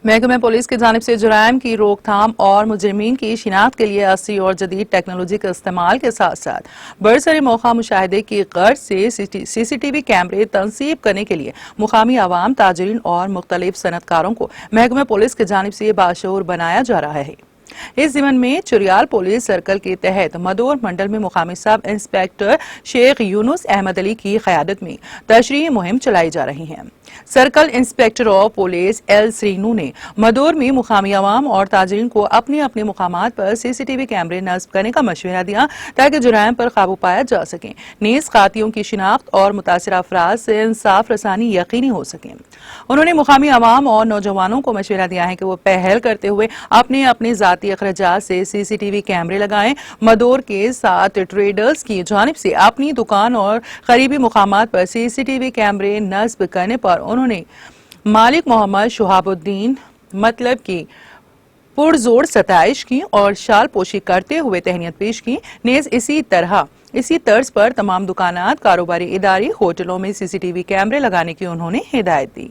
محکمہ پولیس کی جانب سے جرائم کی روک تھام اور مجرمین کی شناخت کے لیے عصری اور جدید ٹیکنالوجی کے استعمال کے ساتھ ساتھ برسر موقع مشاہدے کی غرض سے سی سی ٹی وی کیمرے تنصیب کرنے کے لیے مقامی عوام، تاجرین اور مختلف صنعت کاروں کو محکمہ پولیس کی جانب سے باشعور بنایا جا رہا ہے۔ اس ضمن میں چریال پولیس سرکل کے تحت مدور منڈل میں مقامی سب انسپیکٹر شیخ یونس احمد علی کی قیادت میں تشریحی مہم چلائی جا رہی ہے۔ Circle inspector of police L Srinu نے مدور میں مقامی عوام اور تاجرین کو اپنے اپنے مقامات پر سی سی ٹی وی کیمرے نصب کرنے کا مشورہ دیا تاکہ جرائم پر قابو پایا جا سکے، نیز قاتلوں کی شناخت اور متاثرہ افراد سے انصاف رسانی یقینی ہو سکے۔ انہوں نے مقامی عوام اور نوجوانوں کو مشورہ دیا ہے کہ وہ پہل کرتے ہوئے اپنے ذاتی اخراجات سے سی سی ٹی وی کیمرے لگائیں۔ مدور کے ساتھ ٹریڈرز کی جانب سے اپنی دکان اور قریبی مقامات پر سی سی ٹی وی کیمرے نصب کرنے پر انہوں نے مالک محمد شہاب الدین مطلب کی پرزور ستائش کی اور شال پوشی کرتے ہوئے تہنیت پیش کی۔ نیز اسی طرز پر تمام دکانات، کاروباری ادارے، ہوٹلوں میں سی سی ٹی وی کیمرے لگانے کی انہوں نے ہدایت دی۔